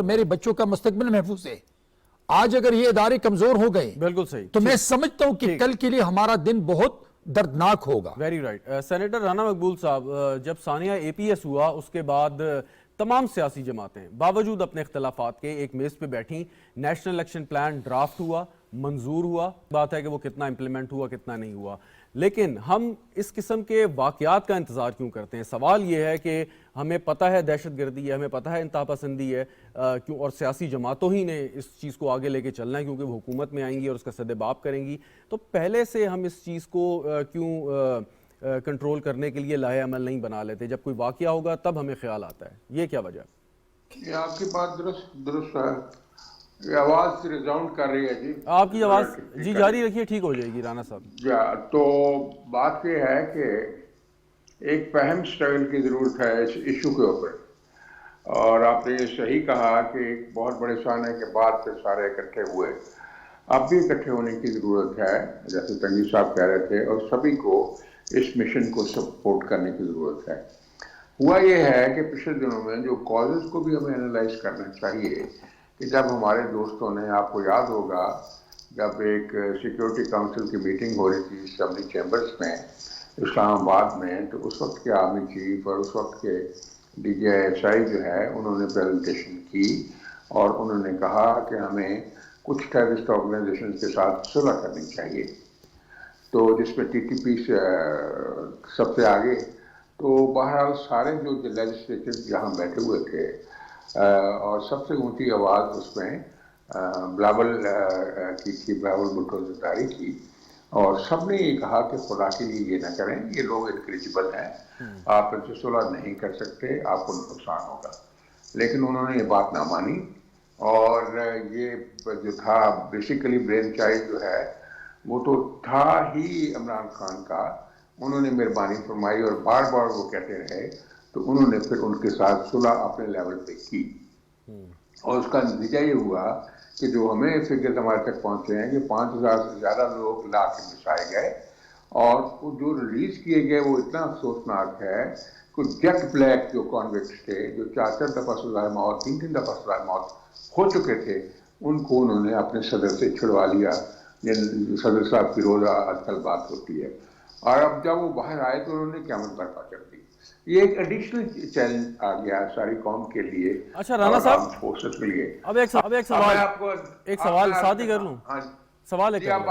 میرے بچوں کا مستقبل محفوظ ہے. آج اگر یہ ادارے کمزور ہو گئے بالکل صحیح تو میں سمجھتا ہوں کہ کل کے لیے ہمارا دن بہت دردناک ہوگا. Very right. سینیٹر رانا مقبول صاحب، جب ثانیہ اے پی ایس ہوا اس کے بعد تمام سیاسی جماعتیں باوجود اپنے اختلافات کے ایک میز پہ بیٹھیں، نیشنل الیکشن پلان ڈرافٹ ہوا، منظور ہوا. بات ہے کہ وہ کتنا امپلیمنٹ ہوا کتنا نہیں ہوا، لیکن ہم اس قسم کے واقعات کا انتظار کیوں کرتے ہیں؟ سوال یہ ہے کہ ہمیں پتہ ہے دہشت گردی ہے، ہمیں پتہ ہے انتہا پسندی ہے، اور سیاسی جماعتوں ہی نے اس چیز کو آگے لے کے چلنا ہے کیونکہ وہ حکومت میں آئیں گی اور اس کا سدباب کریں گی. تو پہلے سے ہم اس چیز کو کیوں کنٹرول کرنے کے لیے لاہے عمل نہیں بنا لیتے؟ جب کوئی واقعہ ہوگا تب ہمیں خیال آتا ہے. یہ کیا وجہ ہے؟ یہ آپ کی بات درست ہے. یہ آواز ریزاؤنڈ کر رہی ہے جی. آپ کی آواز جی جاری رکھیے، ٹھیک ہو جائے گی رانا صاحب. تو بات یہ ہے کہ ایک فہم اسٹرگل کی ضرورت ہے اس ایشو کے اوپر، اور آپ نے یہ صحیح کہا کہ ایک بہت بڑے سانے کے بعد پھر سارے اکٹھے ہوئے. اب بھی اکٹھے ہونے کی ضرورت ہے جیسے تنگی صاحب کہہ رہے تھے، اور سبھی کو اس مشن کو سپورٹ کرنے کی ضرورت ہے. ہوا یہ ہے کہ پچھلے دنوں میں جو کازز کو بھی ہمیں انالائز کرنا چاہیے کہ جب ہمارے دوستوں نے، آپ کو یاد ہوگا جب ایک سیکیورٹی کاؤنسل کی میٹنگ ہو رہی تھی اسمبلی چیمبرز میں اسلام آباد میں، تو اس وقت کے آرمی چیف اور اس وقت کے ڈی جی ایس آئی جو ہے انہوں نے پریزنٹیشن کی اور انہوں نے کہا کہ ہمیں کچھ ٹیررسٹ آرگنائزیشن کے ساتھ صلح کرنی چاہیے، تو جس میں ٹی ٹی پی سب سے آگے. تو بہرحال سارے جو لیجسلیچر جہاں بیٹھے ہوئے تھے اور سب سے اونچی آواز اس میں بلاول کی تھی، بلاول بھٹو زرداری کی، اور سب نے یہ کہا کہ خدا کے لیے یہ نہ کریں، یہ لوگ انکریجبل ہیں، آپ ان سے صلح نہیں کر سکتے، آپ کو نقصان ہوگا. لیکن انہوں نے یہ بات نہ مانی، اور یہ جو تھا بیسیکلی برین چائلڈ جو ہے وہ تو تھا ہی عمران خان کا. انہوں نے مہربانی فرمائی اور بار بار وہ کہتے رہے، تو انہوں نے پھر ان کے ساتھ صلح اپنے لیول پہ کی، اور اس کا نتیجہ یہ ہوا کہ جو ہمیں فگرز ہمارے تک پہنچے ہیں کہ 5000 سے زیادہ لوگ لا کے بچائے گئے، اور جو ریلیز کیے گئے وہ اتنا افسوسناک ہے کہ جیٹ بلیک جو کانوکٹس تھے، جو 4 دفعہ سزائے موت 3 دفعہ سزائے موت ہو چکے تھے، ان کو انہوں نے اپنے صدر سے چھڑوا لیا. صدر صاحب کی روزہ آج کل بات ہوتی ہے، اور اب جب وہ باہر آئے تو انہوں نے قیامت برپا کر دی. یہ ایک ایڈیشنل چیلنج آ گیا ساری قوم کے لیے. اچھا رانا صاحب، فورسز کے لیے اب ایک سوال ساتھ ہی کر لوں. سوال ہے آپ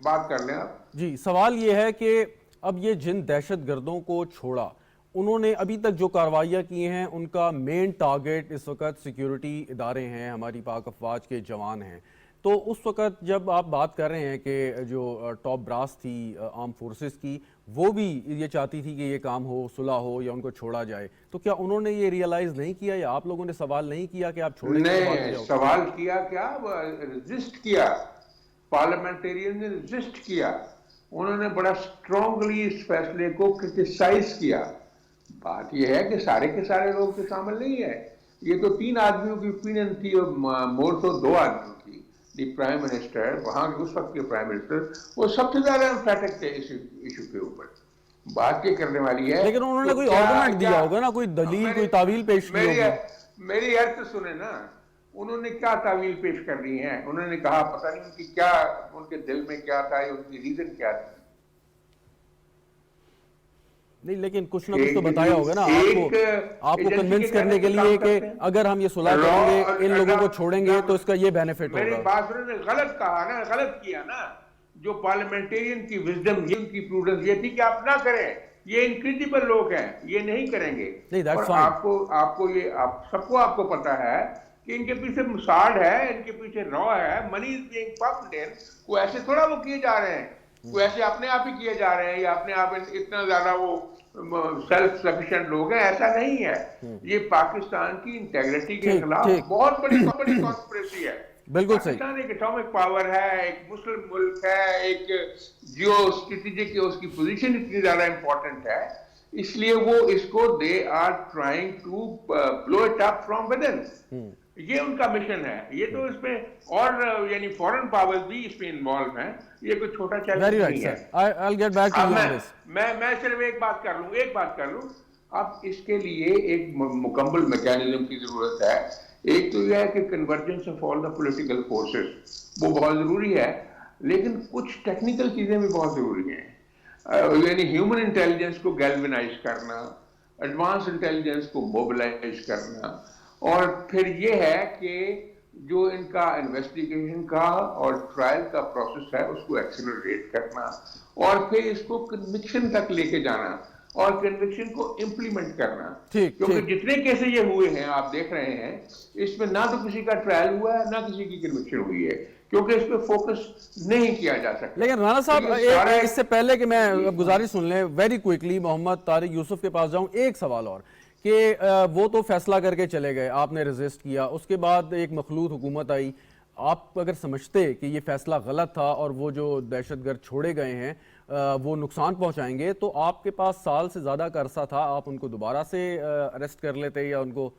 بات کر لیں آپ. جی سوال یہ ہے کہ اب یہ جن دہشت گردوں کو چھوڑا، انہوں نے ابھی تک جو کاروائیاں کی ہیں ان کا مین ٹارگٹ اس وقت سیکیورٹی ادارے ہیں، ہماری پاک افواج کے جوان ہیں. تو اس وقت جب آپ بات کر رہے ہیں کہ جو ٹاپ براس تھی آرم فورسز کی، وہ بھی یہ چاہتی تھی کہ یہ کام ہو، صلح ہو یا ان کو چھوڑا جائے، تو کیا انہوں نے یہ ریئلائز نہیں کیا یا آپ لوگوں نے سوال نہیں کیا کہ آپ چھوڑیں گے؟ نہیں، سوال کیا، کیا ریزسٹ کیا، پارلیمنٹیرین نے ریزسٹ کیا، انہوں نے بڑا اسٹرانگلی اس فیصلے کو کرٹیسائز کیا. بات یہ ہے کہ سارے کے سارے لوگ تو شامل نہیں ہے. یہ تو 3 آدمیوں کی اوپینین تھی، اور مور تو 2 آدمیوں کی. دی پرائم منسٹر، وہاں کے اس وقت کے پرائم منسٹر، وہ سب سے زیادہ امفیٹک تھے اس ایشو کے اوپر. بات یہ کرنے والی ہے، لیکن انہوں نے کوئی آرگومنٹ دیا ہوگا نا، کوئی دلیل، کوئی تعویل پیش کی ہوگی. میری عرض سنیں نا، انہوں نے کیا تعویل پیش کر رہی ہیں؟ انہوں نے کہا پتہ نہیں ان کی کیا، ان کے دل میں کیا تھا، ان کی ریزن کیا تھی. نہیں لیکن کچھ نہ کچھ تو بتایا ہوگا نا آپ کو کنونس کرنے کے لیے کہ اگر ہم یہ صلح کریں گے، ان لوگوں کو چھوڑیں گے تو اس کا یہ بینیفٹ ہوگا. میری بات انہوں نے غلط کہا نا، غلط کیا نا. جو پارلیمنٹیرین کی وزڈم، ان کی پروڈنس یہ تھی کہ آپ نہ کریں، یہ انکریڈیبل لوگ ہیں، یہ نہیں کریں گے. اور آپ کو یہ سب کو آپ کو پتا ہے کہ ان کے پیچھے مساڑ ہے، ان کے پیچھے رو ہے، منی از بینگ پمپڈ ان. کوئی ایسے تھوڑا وہ کیے جا رہے ہیں، کوئی ایسے اپنے آپ ہی کیے جا رہے ہیں یا اپنے آپ اتنا زیادہ وہ سیلف سفیشینٹ لوگ ہیں، ایسا نہیں ہے. یہ پاکستان کی انٹیگریٹی کے خلاف بہت بڑی کانسپریسی ہے. بالکل صحیح. پاکستان ایک اٹامک پاور ہے، ایک مسلم ملک ہے، ایک جیو اسٹریٹجک اس کی پوزیشن اتنی زیادہ امپورٹنٹ ہے، اس لیے وہ اس کو they are trying to blow it up from within. یہ ان کا مشن ہے. یہ تو اس میں اور یعنی فورن پاورز بھی اس میں انوالو ہیں. یہ کوئی چھوٹا چیلنج نہیں ہے. میں صرف ایک بات کر لوں. اب اس کے لیے ایک مکمل میکینزم کی ضرورت ہے एक तो यह है कि convergence of all the political forces वो बहुत ज़रूरी है, लेकिन कुछ टेक्निकल चीज़ें भी बहुत ज़रूरी हैं। यानी ह्यूमन इंटेलिजेंस को गैल्वेनाइज करना, एडवांस इंटेलिजेंस को मोबिलाइज करना, और फिर ये है कि जो इनका इन्वेस्टिगेशन का और ट्रायल का प्रोसेस है उसको एक्सेलरेट करना, और फिर इसको कन्विक्शन तक लेके जाना और कन्विक्शन को इम्प्लीमेंट करना। ठीक, क्योंकि ठीक। जितने केसेस ये हुए हैं आप देख रहे हैं, इसमें ना तो किसी का ट्रायल हुआ है ना किसी की कन्विक्शन हुई है, क्योंकि इस पे फोकस नहीं किया जा सकता। लेकिन राणा साहब क्योंकि सारे- इससे पहले कि मैं अब गुजारिश सुन लें, वेरी क्विकली मोहम्मद तारिक यूसुफ के पास जाऊं, एक सवाल और कि वो तो फैसला करके चले गए, आपने रेजिस्ट किया, उसके बाद एक मखलूत हुकूमत आई, आप अगर समझते कि ये फैसला गलत था और वो जो दहशतगर्द छोड़े गए हैं वो नुकसान पहुंचाएंगे, तो आपके पास साल से ज़्यादा का अरसा था, आप उनको दोबारा से अरेस्ट कर लेते या उनको?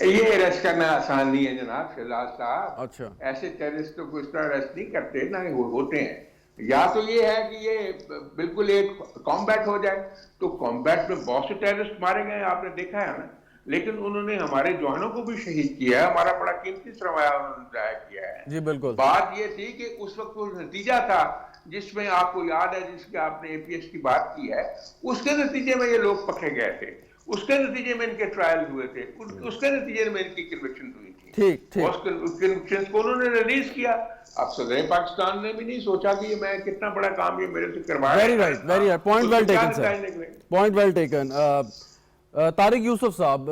ये अरेस्ट करना आसान नहीं है जनाब शहजाद साहब। अच्छा। ऐसे टेररिस्ट को इस तरह अरेस्ट नहीं करते ना, होते हैं। या तो ये है कि ये बिल्कुल एक कॉम्बैट हो जाए, तो कॉम्बैट में बहुत से टेररिस्ट मारे गए, आपने देखा है ना, लेकिन उन्होंने हमारे जवानों को भी शहीद किया है, हमारा बड़ा कीमती सरमाया उन्होंने जाया किया है। जी बिल्कुल। बात ये थी कि उस वक्त वो नतीजा था जिसमें आपको याद है, जिसके आपने एपीएस की बात की है, उसके नतीजे में ये लोग पकड़े गए थे, उसके नतीजे में इनके ट्रायल हुए थे, उसके नतीजे में इनकी कन्विक्शन हुई थी। ठीक, ठीक। उस कन्विक्शन को उन्होंने रिलीज किया। अब सदर पाकिस्तान ने भी नहीं सोचा कि ये मैं कितना बड़ा काम ये मेरे से करवाया। Very right, very right, point well taken sir, point well taken. Tariq Yusuf साहब,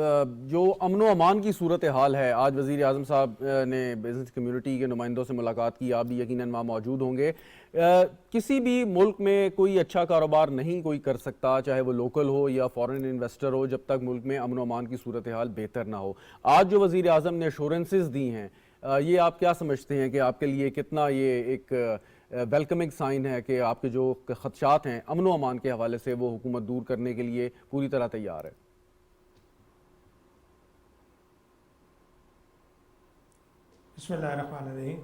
जो अमन व अमान की सूरत हाल है, आज वज़ीर आज़म साहब ने बिज़नेस कम्युनिटी के नुमाइंदों से मुलाकात की, आप भी यकीनन वहाँ मौजूद होंगे। किसी भी मुल्क में कोई अच्छा कारोबार नहीं कोई कर सकता, चाहे वो लोकल हो या फॉरेन इन्वेस्टर हो, जब तक मुल्क में अमन व अमान की सूरत हाल बेहतर ना हो। आज जो वज़ीर आज़म ने एश्योरेंसेस दी हैं, ये आप क्या समझते हैं कि आपके लिए कितना ये एक वेलकमिंग साइन है कि आपके जो खदशात हैं अमन व अमान के हवाले से वो हुकूमत दूर करने के लिए पूरी तरह तैयार है? बिस्मिल्लाहिर्रहमानिर्रहीम।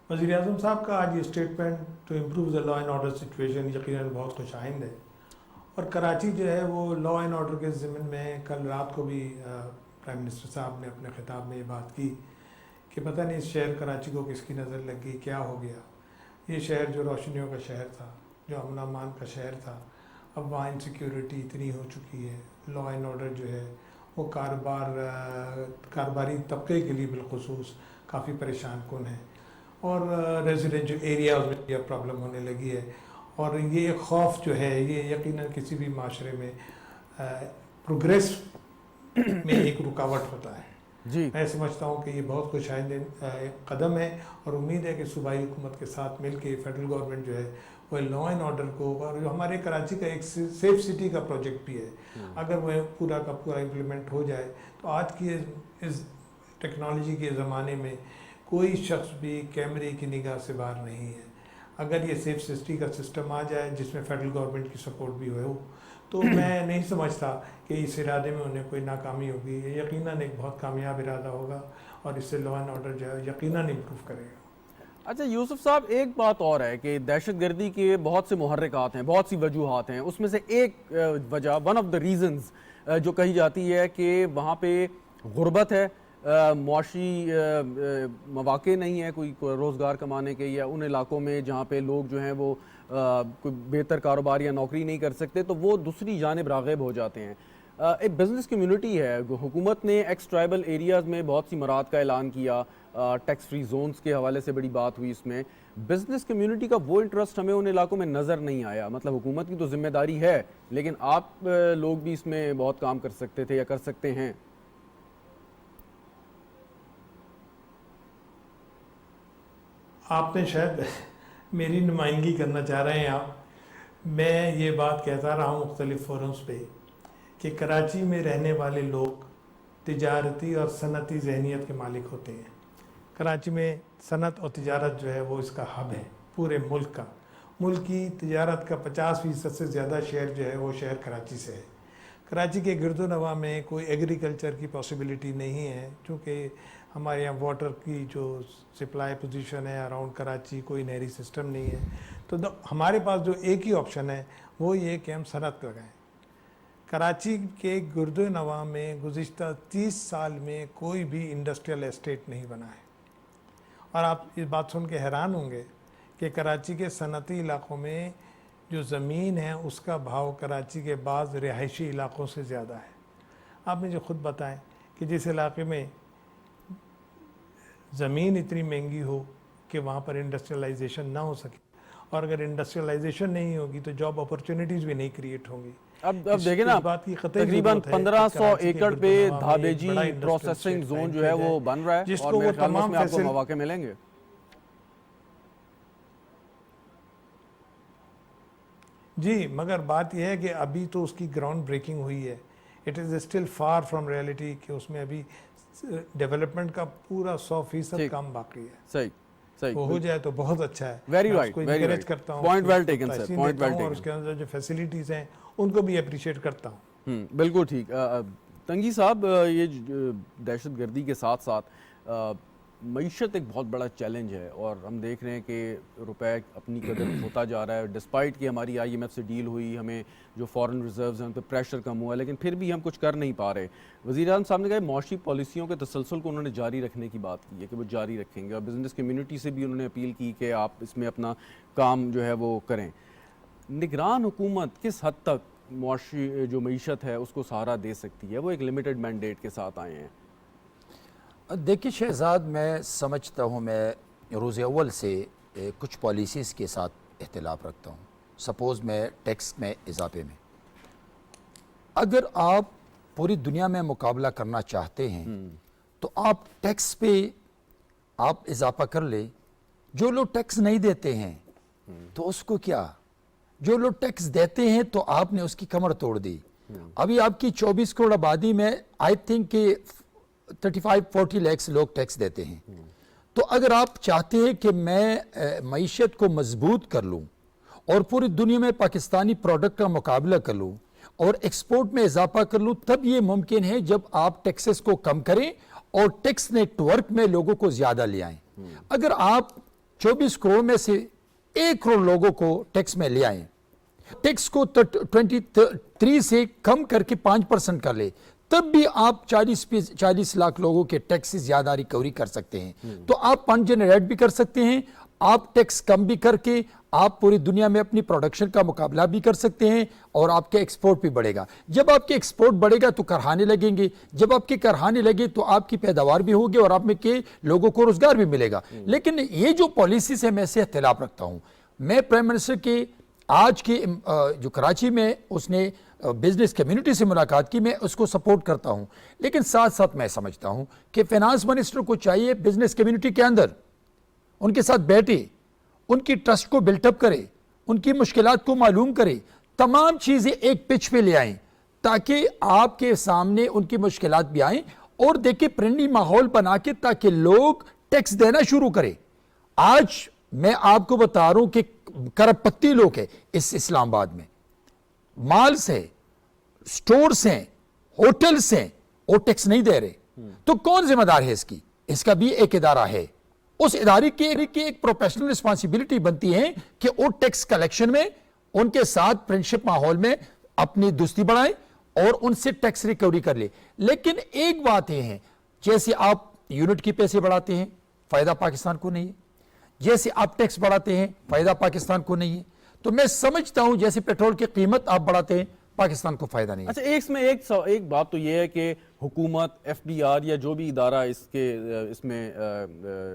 वज़ीर आज़म साहब का आज ये statement to improve the law and order situation यकीनन बहुत खुशाइंद है, और कराची जो है वो लॉ एंड ऑर्डर के ज़िम्मन में कल रात को भी प्राइम मिनिस्टर साहब ने अपने खिताब में ये बात की कि पता नहीं इस शहर कराची को किसकी नज़र लग गई, क्या हो गया। ये शहर जो रोशनियों का शहर था, जो अमन अमान का शहर था, अब वहाँ इनसिक्योरिटी इतनी हो चुकी है, लॉ एंड ऑर्डर जो है वो कारोबारी तबके के लिए बिलखुसूस काफ़ी परेशान कुन है, और रेजिडेंशियल एरियाज़ में यह प्रॉब्लम होने लगी है। और ये खौफ जो है ये यकीनन किसी भी माशरे में प्रोग्रेस में एक रुकावट होता है। जी, मैं समझता हूँ कि ये बहुत खुशाइंद कदम है, और उम्मीद है कि सूबाई हुकूमत के साथ मिल के फेडरल गवर्नमेंट जो है वो लॉ एंड ऑर्डर को, और जो हमारे कराची का एक सेफ सिटी का प्रोजेक्ट भी है, अगर वह पूरा का पूरा इम्प्लीमेंट हो जाए तो आज की इस टेक्नोलॉजी के ज़माने में कोई शख्स भी कैमरे की निगाह से बाहर नहीं है। अगर ये सेफ सिटी का सिस्टम आ जाए जिसमें फेडरल गवर्नमेंट की सपोर्ट भी हो, तो मैं नहीं समझता कि इस इरादे में उन्हें कोई नाकामी होगी। ये यकीनन एक बहुत कामयाब इरादा होगा, और इससे लॉ एंड ऑर्डर जो है यकीनन इम्प्रूव करेगा। अच्छा यूसुफ साहब, एक बात और है कि दहशतगर्दी के बहुत से मुहर्रिकात हैं, बहुत सी वजूहात हैं, उसमें से एक वजह, वन ऑफ द रीज़न्स जो कही जाती है कि वहाँ पे गुर्बत है, मुआशी मौके नहीं है कोई रोज़गार कमाने के, या उन इलाकों में जहाँ पे लोग जो हैं वो कोई बेहतर कारोबार या नौकरी नहीं कर सकते, तो वो दूसरी जानिब राग़िब हो जाते हैं। एक बिज़नेस कम्युनिटी है, हुकूमत ने एक्स ट्राइबल एरियाज़ में बहुत सी मराद का ऐलान किया, टैक्स फ्री जोन्स के हवाले से बड़ी बात हुई, इसमें बिज़नेस कम्युनिटी का वो इंटरेस्ट हमें उन इलाकों में नज़र नहीं आया। मतलब हुकूमत की तो जिम्मेदारी है, लेकिन आप लोग भी इसमें बहुत काम कर सकते थे या कर सकते हैं। आपने शायद मेरी नुमाइंदगी करना चाह रहे हैं आप। मैं ये बात कहता रहा हूँ मुख्तलिफ़ फोरम्स पे कि कराची में रहने वाले लोग तिजारती और सनती जहनीत के मालिक होते हैं। कराची में सनत और तिजारत जो है वो इसका हब है पूरे मुल्क का। मुल्क की तिजारत का 50% से ज़्यादा शेयर जो है वो शहर कराची से है। कराची के गिरदोनवा में कोई एग्रीकल्चर की पॉसिबिलिटी नहीं है, क्योंकि हमारे यहाँ वाटर की जो सप्लाई पोजीशन है अराउंड कराची, कोई नहरी सिस्टम नहीं है। तो हमारे पास जो एक ही ऑप्शन है वो ये कि हम सनत लगाएं। कराची के गुर्दे नवा में गुज़िश्ता 30 साल में कोई भी इंडस्ट्रियल एस्टेट नहीं बना है। और आप इस बात सुन के हैरान होंगे कि कराची के सनती इलाक़ों में जो ज़मीन है उसका भाव कराची के बाज़ रिहायशी इलाक़ों से ज़्यादा है। आप मुझे ख़ुद बताएं कि जिस इलाक़े में ज़मीन इतनी महंगी हो कि वहाँ पर इंडस्ट्रियलाइजेशन ना हो सके, और अगर इंडस्ट्रियलाइजेशन नहीं होगी तो जॉब अपॉर्चुनिटीज़ भी नहीं क्रिएट होंगी। अब देखिए ना, तकरीबन 1500 एकड़ पे धाबेजी प्रोसेसिंग जोन जो है वो बन रहा है और मेरे ख्याल में उसमें आपको मौके मिलेंगे। जी, मगर बात यह है कि अभी तो उसकी ग्राउंड ब्रेकिंग हुई है। It is still far from reality कि उसमें अभी डेवलपमेंट का पूरा 100% काम बाकी है। सही सही, वो हो जाए तो बहुत अच्छा है। वेरी राइट, वेरी राइट, करता हूँ, point well taken sir, point well taken. और उसके अंदर जो फैसिलिटीज़ हैं उनको भी अप्रिशिएट करता हूँ। बिल्कुल ठीक। तंगी साहब, ये दहशतगर्दी के साथ साथ मईशत एक बहुत बड़ा चैलेंज है और हम देख रहे हैं कि रुपए अपनी कदर होता जा रहा है। डिस्पाइट कि हमारी IMF से डील हुई, हमें जो फॉरेन रिजर्व्स हैं उन पर प्रेशर कम हुआ, लेकिन फिर भी हम कुछ कर नहीं पा रहे। वज़ीर आज़म साहब ने कहा मौशी पॉलिसियों के तसलसल को उन्होंने जारी रखने की बात की है कि वो जारी रखेंगे, और बिज़नेस कम्यूनिटी से भी उन्होंने अपील की कि आप इसमें अपना काम जो है वो करें। निगरान हुकूमत किस हद तक मौशी जो मईशत है उसको सहारा दे सकती है? वो एक लिमिटेड मैंडेट के साथ आए हैं। देखिए शहजाद, मैं समझता हूँ, मैं रोज़ अव्वल से कुछ पॉलिसीज़ के साथ इख्तिलाफ रखता हूँ। सपोज़ मैं टैक्स में इजाफे में, अगर आप पूरी दुनिया में मुकाबला करना चाहते हैं तो आप टैक्स पे आप इजाफा कर ले। जो लोग टैक्स नहीं देते हैं तो उसको क्या, जो लोग टैक्स देते हैं तो आपने उसकी कमर तोड़ दी। अभी आपकी 24 करोड़ आबादी में आई थिंक कि 35-40 लाख लोग टैक्स देते हैं। तो अगर आप चाहते हैं कि मैं मईशत को मजबूत कर लूँ और पूरी दुनिया में पाकिस्तानी प्रोडक्ट का मुकाबला कर लूँ और एक्सपोर्ट में इजाफा कर लूँ, तब ये मुमकिन है जब आप टैक्सेस को कम करें और टैक्स नेटवर्क में लोगों को ज़्यादा ले आएँ। अगर आप 24 करोड़ में से 1 करोड़ लोगों को टैक्स में ले आएँ, टैक्स को 23 से कम करके 5% कर ले, तब भी आप 40 लाख लोगों के टैक्स से ज्यादा रिकवरी कर सकते हैं। तो आप फंड जनरेट भी कर सकते हैं, आप टैक्स कम भी करके आप पूरी दुनिया में अपनी प्रोडक्शन का मुकाबला भी कर सकते हैं और आपके एक्सपोर्ट भी बढ़ेगा। जब आपके एक्सपोर्ट बढ़ेगा तो करहाने लगेंगे, जब आपके करहाने लगे तो आपकी पैदावार भी होगी और आप में के लोगों को रोजगार भी मिलेगा। लेकिन ये जो पॉलिसी से मैं इससे इख्तिलाफ रखता हूँ। मैं प्राइम मिनिस्टर के आज के जो कराची में उसने बिजनेस कम्युनिटी से मुलाकात की, मैं उसको सपोर्ट करता हूं, लेकिन साथ साथ मैं समझता हूं कि फाइनेंस मिनिस्टर को चाहिए बिजनेस कम्युनिटी के अंदर उनके साथ बैठे, उनकी ट्रस्ट को बिल्टअप करे, उनकी मुश्किलात को मालूम करे, तमाम चीज़ें एक पिच पे ले आएं ताकि आपके सामने उनकी मुश्किलात भी आएं और देखिए फ्रेंडली माहौल बना के ताकि लोग टैक्स देना शुरू करें। आज मैं आपको बता रहा हूं कि करपत्ती लोग हैं इस इस्लामाबाद में, माल्स है, स्टोर्स हैं, होटल्स हैं, और टैक्स नहीं दे रहे। तो कौन जिम्मेदार है इसकी? इसका भी एक इदारा है। उस इदारे की एक प्रोफेशनल रिस्पांसिबिलिटी बनती है कि वो टैक्स कलेक्शन में उनके साथ फ्रेंडशिप माहौल में अपनी दोस्ती बढ़ाएं और उनसे टैक्स रिकवरी कर ले। लेकिन एक बात यह है, जैसे आप यूनिट की पैसे बढ़ाते हैं, फायदा पाकिस्तान को नहीं है, जैसे आप टैक्स बढ़ाते हैं, फायदा पाकिस्तान को नहीं है। तो मैं समझता हूं जैसे पेट्रोल की कीमत आप बढ़ाते हैं, पाकिस्तान को फायदा नहीं है। अच्छा, एक बात तो ये है कि हुकूमत, FDR या जो भी इदारा इसमें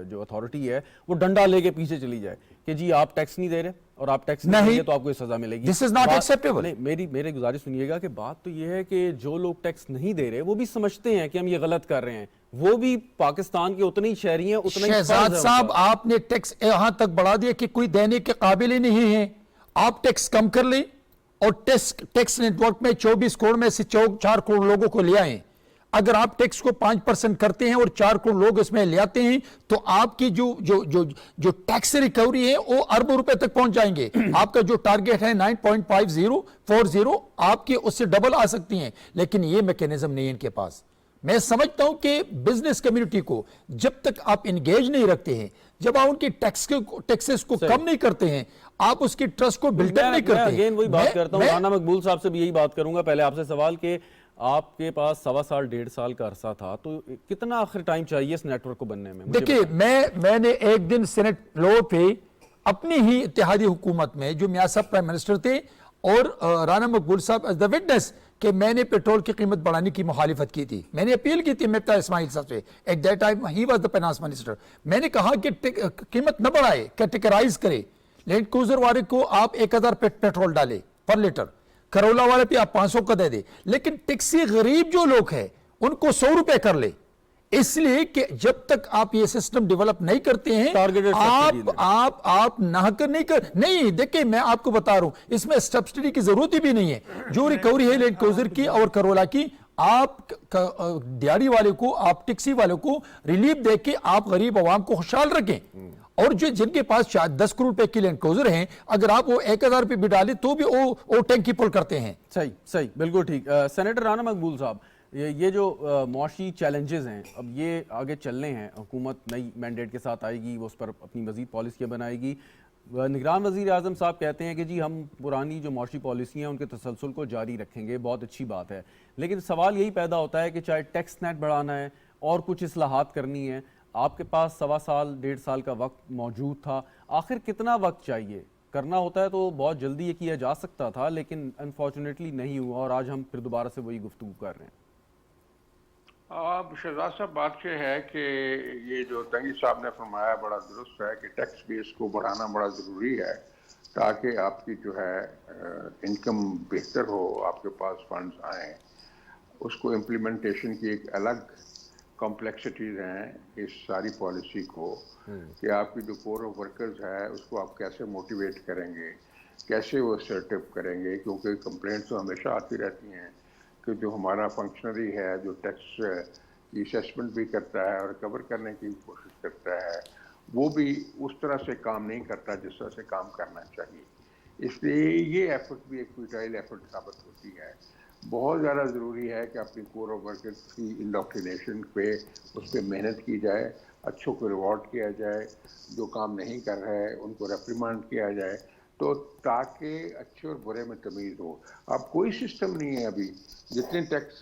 जो अथॉरिटी है वो डंडा लेके पीछे चली जाए कि जी आप टैक्स नहीं दे रहे और आप टैक्स नहीं देंगे तो आपको सजा मिलेगी। This is not acceptable. मेरी गुजारिश सुनिएगा कि बात तो ये है कि जो लोग टैक्स नहीं दे रहे वो भी समझते हैं कि हम ये गलत कर रहे हैं, वो भी पाकिस्तान के उतने ही शहरी हैं, उतना ही। शहजाद साहब, आपने टैक्स यहां तक बढ़ा दिया कि कोई देने के काबिल ही नहीं है। आप टैक्स कम कर लें और टैक्स नेटवर्क में 24 करोड़ में से 4 करोड़ लोगों को ले आए। अगर आप टैक्स को 5% करते हैं और 4 करोड़ लोग इसमें ले आते हैं तो आपकी जो टैक्स रिकवरी है वो अरबों रुपए तक पहुंच जाएंगे। आपका जो टारगेट है 9.5040, आपकी उससे डबल आ सकती हैं, लेकिन ये मैकेनिज्म नहीं है इनके पास। मैं समझता हूं कि बिजनेस कम्युनिटी को जब तक आप इंगेज नहीं रखते हैं, जब आप उनकी टैक्सेस को कम नहीं करते हैं, आप उसकी ट्रस्ट को बिल्डअप नहीं करते हैं। अगेन वही बात करता हूँ, राना मकबूल साहब से भी यही बात करूंगा। पहले आपसे सवाल कि आपके पास 1.25 साल 1.5 साल का अरसा था, तो कितना आखिर टाइम चाहिए इस नेटवर्क को बनने में? देखिए, मैंने एक दिन सेनेट फ्लोर पे अपनी ही इत्तेहादी हुकूमत में जो मियां साहब प्राइम मिनिस्टर थे और राना मकबूल साहब एज द विटनेस कि मैंने पेट्रोल की कीमत बढ़ाने की मुखालिफत की थी, मैंने अपील की थी मिफ्ता इस्माइल साहब से। At that time he was the finance minister. मैंने कहा कि कीमत न बढ़ाए, कैटेगराइज करे। लैंड क्रूजर वाले को आप 1000 पेट्रोल डाले पर लीटर, करोला वाले पे आप 500 का दे दे, लेकिन टैक्सी गरीब जो लोग हैं उनको 100 रुपए कर ले। इसलिए कि जब तक आप ये सिस्टम डेवलप नहीं करते हैं, आप नाहकर नहीं। देखिए, मैं आपको बता रहा हूं, इसमें सब्सिडी की जरूरत ही भी नहीं है। जो रिकवरी है लैंड क्रूजर की और करोला की, आप दिहाड़ी वाले को, आप टैक्सी वाले को रिलीफ दे के आप गरीब आवाम को खुशहाल रखें। और जो जिनके पास 10 करोड़ रुपए की लैंड क्रूजर हैं, अगर आप वो 1000 रुपए भी डाले तो भी वो टैंकी पुल करते हैं। सही, बिल्कुल ठीक। सेनेटर राना मकबूल साहब, ये जो मुआशी चैलेंजेस हैं, अब ये आगे चलने हैं, हुकूमत नई मैंडेट के साथ आएगी, वो उस पर अपनी मज़ीद पॉलिसियाँ बनाएगी। निगरान वज़ीर आज़म साहब कहते हैं कि जी हम पुरानी जो मुआशी पॉलिसी हैं उनके तसलसल को जारी रखेंगे, बहुत अच्छी बात है। लेकिन सवाल यही पैदा होता है कि चाहे टैक्स नेट बढ़ाना है और कुछ इस्लाहात करनी है, आपके पास 1.25 साल 1.5 साल का वक्त मौजूद था, आखिर कितना वक्त चाहिए? करना होता है तो बहुत जल्दी ये किया जा सकता था, लेकिन अनफॉर्चुनेटली नहीं हुआ और आज हम फिर दोबारा से वही गुफ्तगू कर रहे हैं। शहजाद साहब, बात यह है कि ये जो तंगी साहब ने फरमाया बड़ा दुरुस्त है कि टैक्स बेस को बढ़ाना बड़ा ज़रूरी है ताकि आपकी जो है इनकम बेहतर हो, आपके पास फंड्स आएँ। उसको इम्प्लीमेंटेशन की एक अलग कॉम्प्लेक्सिटीज़ हैं इस सारी पॉलिसी को, कि आपकी जो कोर ऑफ वर्कर्स है उसको आप कैसे मोटिवेट करेंगे, कैसे वो सेटअप करेंगे, क्योंकि कंप्लेंट्स तो हमेशा आती रहती हैं कि जो हमारा फंक्शनरी है जो टैक्स की असेसमेंट भी करता है और कवर करने की कोशिश करता है, वो भी उस तरह से काम नहीं करता जिस तरह से काम करना चाहिए। इसलिए ये एफर्ट भी एक फ्यूटाइल एफर्ट साबित होती है। बहुत ज़्यादा ज़रूरी है कि अपनी कोर ऑफ वर्कर्स की इंडोक्ट्रिनेशन पे उस पर मेहनत की जाए, अच्छों को रिवॉर्ड किया जाए, जो काम नहीं कर रहे उनको रेप्रिमांड किया जाए, तो ताकि अच्छे और बुरे में तमीज़ हो। अब कोई सिस्टम नहीं है अभी, जितने टैक्स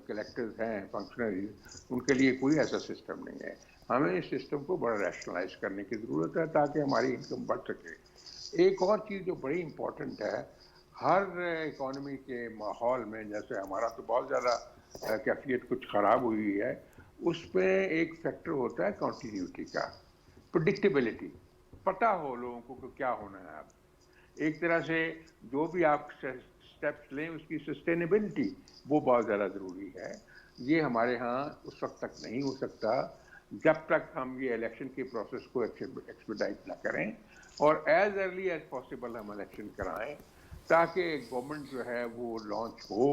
कलेक्टर्स हैं फंक्शनरीज, उनके लिए कोई ऐसा सिस्टम नहीं है। हमें इस सिस्टम को बड़ा रैशनलाइज करने की ज़रूरत है ताकि हमारी इनकम बढ़ सके। एक और चीज़ जो बड़ी इम्पोर्टेंट है, हर इकॉनमी के माहौल में, जैसे हमारा तो बहुत ज़्यादा कैफियत कुछ ख़राब हुई है, उसमें एक फैक्टर होता है कंटिन्यूटी का, प्रेडिक्टेबिलिटी, पता हो लोगों को कि क्या होना है। अब एक तरह से जो भी आप स्टेप्स लें उसकी सस्टेनेबिलिटी वो बहुत ज़्यादा ज़रूरी है। ये हमारे यहाँ उस वक्त तक नहीं हो सकता जब तक हम ये इलेक्शन के प्रोसेस को एक्सपेडाइट ना करें और एज अर्ली एज पॉसिबल हम इलेक्शन कराएं, ताकि गवर्नमेंट जो है वो लॉन्च हो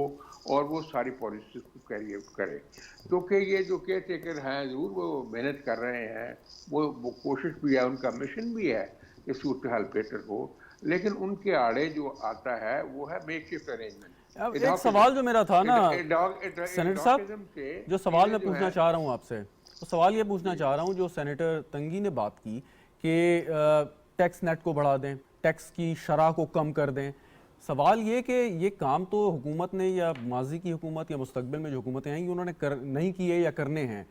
और वो सारी पॉलिसीज को कैरी आउट करे। क्योंकि ये जो केयर टेकर हैं ज़रूर वो मेहनत कर रहे हैं, वो कोशिश भी है, उनका मिशन भी है कि सूरत हाल बेहतर हो, लेकिन उनके आड़े जो आता है वो है मेक शिफ्ट अरेंजमेंट। एक सवाल जो मेरा था ना सेनेटर साहब, जो सवाल मैं पूछना चाह रहा हूँ आपसे, तो सवाल ये पूछना चाह रहा हूँ, जो सेनेटर तंगी ने बात की कि टैक्स नेट को बढ़ा दें, टैक्स की शरह को कम कर दें, सवाल ये कि ये काम तो हुकूमत ने या माजी की हुकूमत या मुस्तकबिल में जो हुकूमतें आएंगी उन्होंने नहीं किए या करने हैं।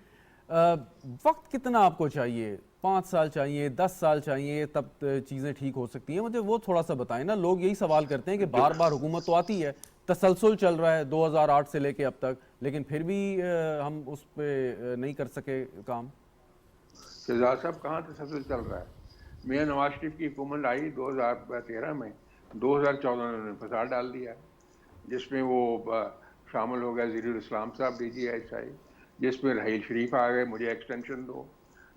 वक्त कितना आपको चाहिए? 5 साल चाहिए, 10 साल चाहिए, तब चीज़ें ठीक हो सकती हैं? मुझे वो थोड़ा सा बताएं ना। लोग यही सवाल करते हैं कि बार बार हुकूमत तो आती है, तसलसल चल रहा है 2008 से लेके अब तक, लेकिन फिर भी हम उस पर नहीं कर सके काम। शहजाद साहब, कहाँ तसलसल चल रहा है? मियां नवाज शरीफ की हुकूमत आई 2013 में, 2014 में उन्होंने फसाद डाल दिया, जिसमें वो शामिल हो गया ज़हीरुल इस्लाम साहब DGSI, जिसमें रहील शरीफ आ गए, मुझे एक्सटेंशन दो,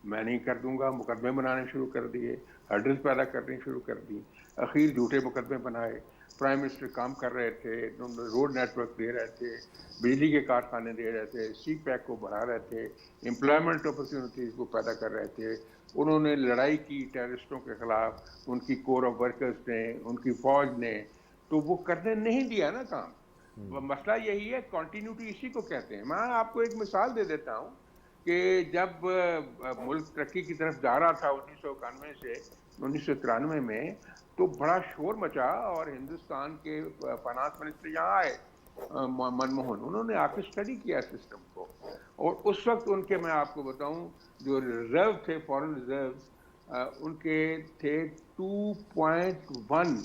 मैं नहीं कर दूंगा, मुकदमे बनाने शुरू कर दिए, हर्डल्स पैदा करनी शुरू कर दी, अखीर झूठे मुकदमे बनाए। प्राइम मिनिस्टर काम कर रहे थे, रोड नेटवर्क दे रहे थे, बिजली के कारखाने दे रहे थे, CPEC को बढ़ा रहे थे, एम्प्लॉयमेंट अपॉर्चुनिटीज़ को पैदा कर रहे थे। उन्होंने लड़ाई की टेररिस्टों के ख़िलाफ़, उनकी कोर ऑफ वर्कर्स ने, उनकी फ़ौज ने, तो वो करने नहीं दिया ना काम। मसला यही है, कॉन्टिन्यूटी इसी को कहते हैं। मैं आपको एक मिसाल दे देता हूँ कि जब मुल्क तरक्की की तरफ जा रहा था 1991 से 1993 में, तो बड़ा शोर मचा और हिंदुस्तान के फाइनेंस मिनिस्टर यहाँ आए, मनमोहन, उन्होंने आके स्टडी किया सिस्टम को, और उस वक्त उनके, मैं आपको बताऊं, जो रिजर्व थे, फॉरेन रिजर्व, उनके थे 2.1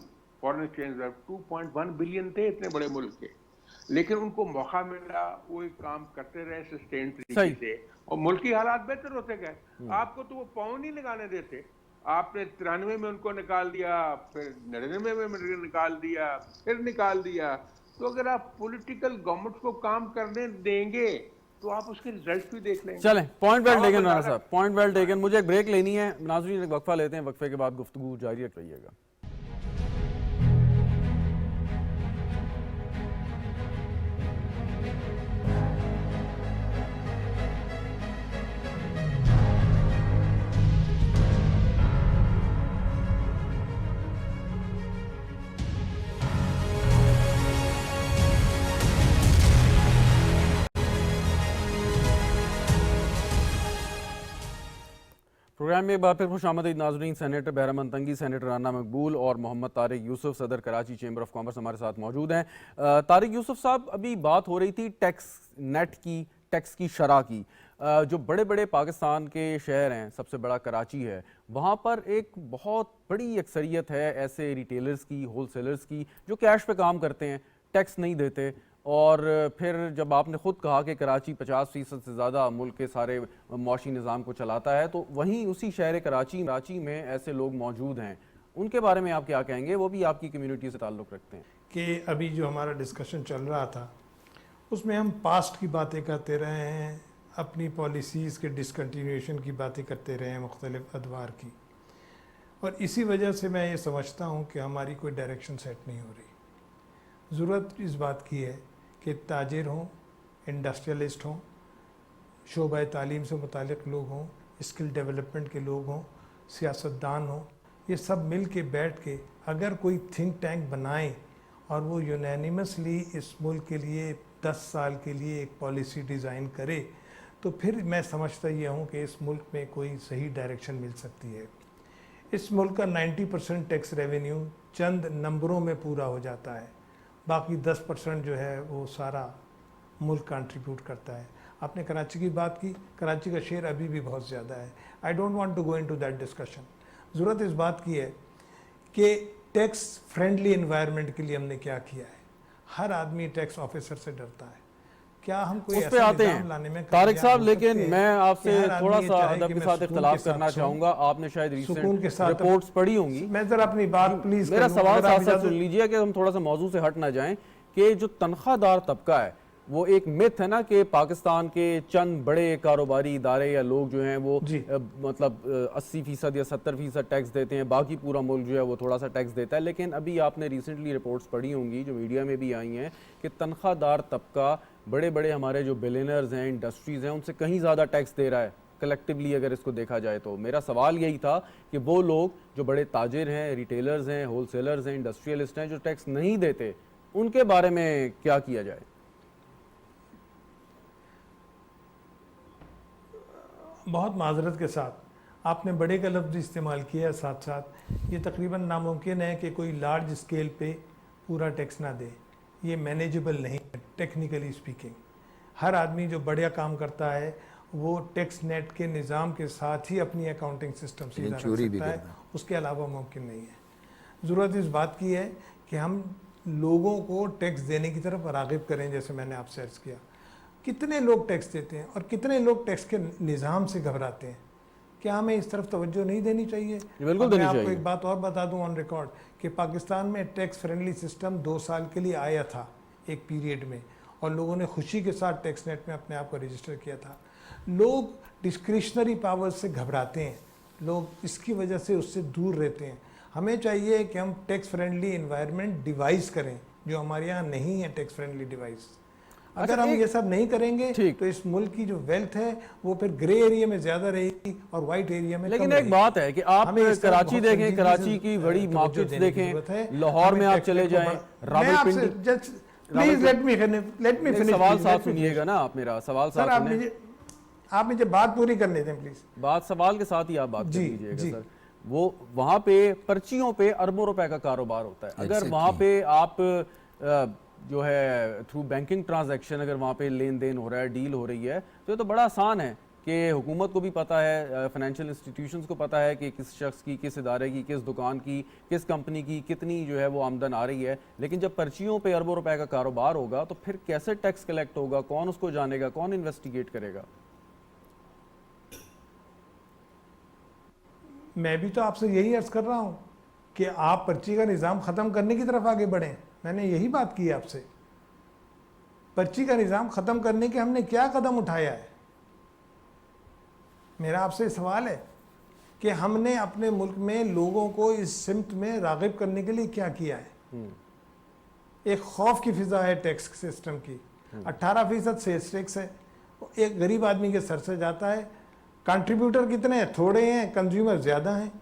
फॉरेन एक्सचेंज रिजर्व 2.1 बिलियन थे इतने बड़े मुल्क के। लेकिन उनको मौका मिला, वो एक काम करते रहे सस्टेन तरीके से, और मुल्क की हालात बेहतर होते गए। आपको तो वो पाउंड नहीं लगाने देते, आपने 93 में उनको निकाल दिया, फिर 99 में निकाल दिया, फिर निकाल दिया। तो अगर आप पॉलिटिकल गवर्नमेंट को काम करने देंगे तो आप उसके रिजल्ट भी देख लेंगे। चलें, पॉइंट वेल टेकन राणा साहब, पॉइंट वेल टेकन। मुझे एक ब्रेक लेनी है, नाज़रीन एक वक्फा लेते हैं, वक्फे के बाद गुफ्तगू जारी रखिएगा। प्रोग्राम में एक बार फिर खुशामदीद नाज़रीन। सेनेटर बहरमन तंगी, सेनेटर राना मकबूल और मोहम्मद तारिक यूसुफ, सदर कराची चैम्बर ऑफ कॉमर्स, हमारे साथ मौजूद हैं। तारिक यूसुफ साहब, अभी बात हो रही थी टैक्स नेट की, टैक्स की शरह की। जो बड़े बड़े पाकिस्तान के शहर हैं, सबसे बड़ा कराची है, वहाँ पर एक बहुत बड़ी अक्सरियत है ऐसे रिटेलर्स की, होल सेलर्स की, जो कैश पे काम करते हैं, टैक्स नहीं देते। और फिर जब आपने ख़ुद कहा कि कराची 50% से ज़्यादा मुल्क के सारे मौशी निज़ाम को चलाता है, तो वहीं उसी शहर कराची में ऐसे लोग मौजूद हैं, उनके बारे में आप क्या कहेंगे? वो भी आपकी कम्युनिटी से ताल्लुक़ रखते हैं। कि अभी जो हमारा डिस्कशन चल रहा था उसमें हम पास्ट की बातें करते रहे हैं, अपनी पॉलिसीज़ के डिसकंटिन्यूएशन की बातें करते रहे हैं, मुख्तलिफ अदवार की, और इसी वजह से मैं ये समझता हूँ कि हमारी कोई डायरेक्शन सेट नहीं हो रही। ज़रूरत इस बात की है कि ताजिर हों, इंडस्ट्रियलिस्ट हों, शोबा तालीम से मुतालिक लोग हों, स्किल डेवलपमेंट के लोग हों, सियासतदान हों, ये सब मिल के बैठ के अगर कोई थिंक टैंक बनाएं और वो यूनानिमसली इस मुल्क के लिए 10 साल के लिए एक पॉलिसी डिज़ाइन करे, तो फिर मैं समझता ये हूँ कि इस मुल्क में कोई सही डायरेक्शन मिल सकती है। इस मुल्क का 90% टैक्स रेवेन्यू चंद नंबरों में पूरा हो जाता है, बाकी 10% जो है वो सारा मुल्क कंट्रीब्यूट करता है। आपने कराची की बात की, कराची का शेयर अभी भी बहुत ज़्यादा है। I don't want to go into that discussion. ज़रूरत इस बात की है कि टैक्स फ्रेंडली एनवायरनमेंट के लिए हमने क्या किया है। हर आदमी टैक्स ऑफिसर से डरता है। क्या हम कोई उस पे आते हैं तारिक साहब, लेकिन मैं आपसे थोड़ा सा अदब के साथ इख्तिलाफ करना चाहूँगा। आपने शायद रिसेंट रिपोर्ट्स पढ़ी होंगी। मैं जरा अपनी बात प्लीज, मेरा सवाल साथ साथ सुन लीजिए कि हम थोड़ा सा मौजू से हट ना जाएं कि जो तनख्वाहदार तबका है, वो एक मिथ है ना कि पाकिस्तान के चंद बड़े कारोबारी इदारे या लोग जो हैं वो मतलब 80% या 70% टैक्स देते हैं, बाकी पूरा मुल्क जो है वो थोड़ा सा टैक्स देता है। लेकिन अभी आपने रिसेंटली रिपोर्ट्स पढ़ी होंगी जो मीडिया में भी आई हैं कि तनख्वाहदार तबका, बड़े बड़े हमारे जो बिलियनर्स हैं, इंडस्ट्रीज़ हैं, उनसे कहीं ज़्यादा टैक्स दे रहा है कलेक्टिवली अगर इसको देखा जाए तो। मेरा सवाल यही था कि वो लोग जो बड़े ताजिर हैं, रिटेलर्स हैं, होल सेलर्स हैं, इंडस्ट्रियलिस्ट हैं, जो टैक्स नहीं देते, उनके बारे में क्या किया जाए? बहुत माजरत के साथ आपने बड़े का लफ्ज़ इस्तेमाल किया है, साथ साथ ये तकरीबन नामुमकिन है कि कोई लार्ज स्केल पे पूरा टैक्स ना दे। ये मैनेजेबल नहीं है टेक्निकली स्पीकिंग। हर आदमी जो बढ़िया काम करता है वो टैक्स नेट के निज़ाम के साथ ही अपनी अकाउंटिंग सिस्टम से रख सकता है, उसके अलावा मुमकिन नहीं है। ज़रूरत इस बात की है कि हम लोगों को टैक्स देने की तरफ राग़िब करें। जैसे मैंने आपसे अर्ज़ किया, कितने लोग टैक्स देते हैं और कितने लोग टैक्स के निज़ाम से घबराते हैं। क्या हमें इस तरफ तवज्जो नहीं देनी चाहिए? बिल्कुल देनी चाहिए। आपको एक बात और बता दूं ऑन रिकॉर्ड कि पाकिस्तान में टैक्स फ्रेंडली सिस्टम 2 साल के लिए आया था एक पीरियड में, और लोगों ने खुशी के साथ टैक्स नेट में अपने आप को रजिस्टर किया था। लोग डिस्क्रिशनरी पावर्स से घबराते हैं, लोग इसकी वजह से उससे दूर रहते हैं। हमें चाहिए कि हम टैक्स फ्रेंडली एनवायरनमेंट डिवाइस करें, जो हमारे यहाँ नहीं है टैक्स फ्रेंडली डिवाइस। अगर हम ये सब नहीं करेंगे तो इस मुल्क की जो वेल्थ है वो फिर ग्रे एरिया में ज्यादा रहेगी और वाइट एरिया में। लेकिन एक बात है कि आप कराची देखें, कराची की बड़ी मार्केट्स देखें, लाहौर में आप चले जाएं, Rawalpindi. Please let me finish सवाल साथ सुनिएगा ना आप, मेरा सवाल सर साथ सुनिए। आप मुझे बात पूरी करने दें प्लीज। बात सवाल के साथ ही आप बात कर जी, लीजिएगा जी। सर। वो वहाँ पे पर्चियों पे अरबों रुपए का कारोबार होता है। अगर वहाँ पे आप जो है थ्रू बैंकिंग ट्रांजैक्शन अगर वहाँ पे लेन देन हो रहा है, डील हो रही है, तो ये तो बड़ा आसान है कि हुकूमत को भी पता है, फाइनेंशियल इंस्टीट्यूशंस को पता है कि किस शख्स की, किस इदारे की, किस दुकान की, किस कंपनी की कितनी जो है वो आमदन आ रही है। लेकिन जब पर्चियों पे अरबों रुपए का कारोबार होगा तो फिर कैसे टैक्स कलेक्ट होगा, कौन उसको जानेगा, कौन इन्वेस्टिगेट करेगा? मैं भी तो आपसे यही अर्ज कर रहा हूँ कि आप पर्ची का निज़ाम ख़त्म करने की तरफ आगे बढ़ें। मैंने यही बात की आपसे, पर्ची का निज़ाम ख़त्म करने के हमने क्या कदम उठाया है। मेरा आपसे सवाल है कि हमने अपने मुल्क में लोगों को इस सिमत में राग़िब करने के लिए क्या किया है। एक खौफ की फ़िज़ा है टैक्स सिस्टम की, 18% सेल्स टैक्स है, एक गरीब आदमी के सर से जाता है। कंट्रीब्यूटर कितने हैं? थोड़े हैं, कंज्यूमर ज़्यादा हैं।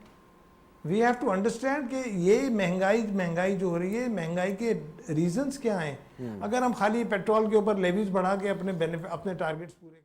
वी हैव टू अंडरस्टैंड कि ये महंगाई जो हो रही है, महंगाई के रीजंस क्या हैं। अगर हम खाली पेट्रोल के ऊपर लेवीज बढ़ा के अपने टारगेट्स पूरे